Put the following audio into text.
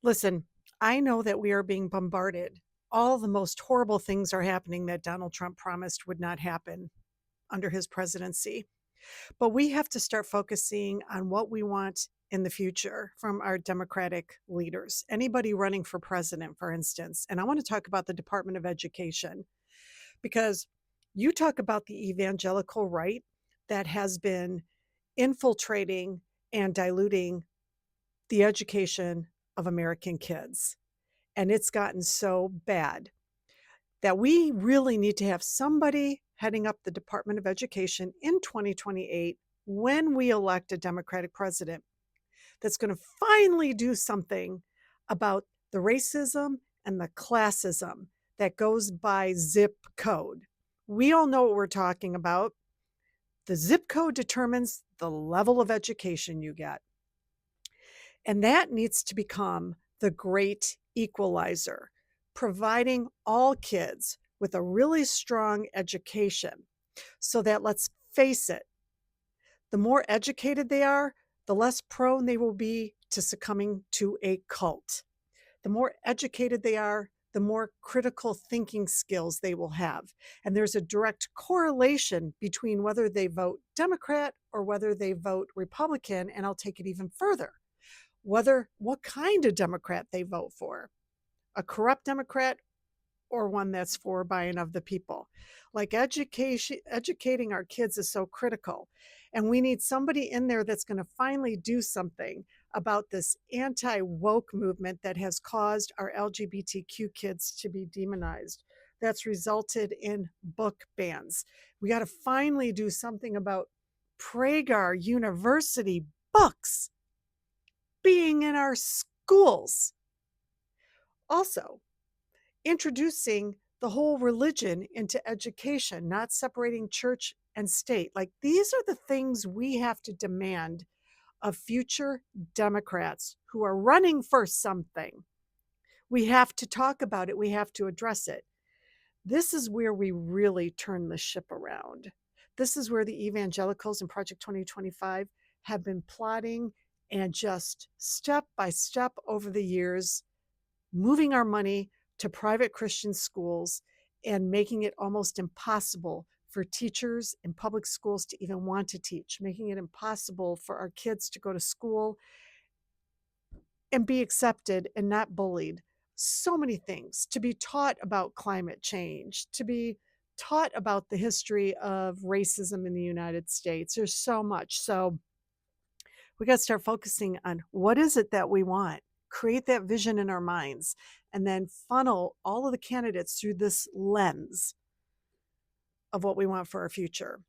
Listen, I know that we are being bombarded. All the most horrible things are happening that Donald Trump promised would not happen under his presidency. But we have to start focusing on what we want in the future from our Democratic leaders. Anybody running for president, for instance. And I want to talk about the Department of Education because you talk about the evangelical right that has been infiltrating and diluting the education of American kids. And it's gotten so bad that we really need to have somebody heading up the Department of Education in 2028 when we elect a Democratic president that's going to finally do something about the racism and the classism that goes by zip code. We all know what we're talking about. The zip code determines the level of education you get. And that needs to become the great equalizer, providing all kids with a really strong education so that, let's face it, the more educated they are, the less prone they will be to succumbing to a cult. The more educated they are, the more critical thinking skills they will have. And there's a direct correlation between whether they vote Democrat or whether they vote Republican. And I'll take it even further, what kind of Democrat they vote for, a corrupt Democrat or one that's for by and of the people. Like educating our kids is so critical. And we need somebody in there that's going to finally do something about this anti-woke movement that has caused our LGBTQ kids to be demonized. That's resulted in book bans. We got to finally do something about Prager University books being in our schools. Also, introducing the whole religion into education, not separating church and state. Like, these are the things we have to demand of future Democrats who are running for something. We have to talk about it, we have to address it. This is where we really turn the ship around. This is where the evangelicals in Project 2025 have been plotting and just step by step over the years, moving our money to private Christian schools and making it almost impossible for teachers in public schools to even want to teach, making it impossible for our kids to go to school and be accepted and not bullied. So many things, to be taught about climate change, to be taught about the history of racism in the United States. There's so much. So we got to start focusing on what is it that we want, create that vision in our minds, and then funnel all of the candidates through this lens of what we want for our future.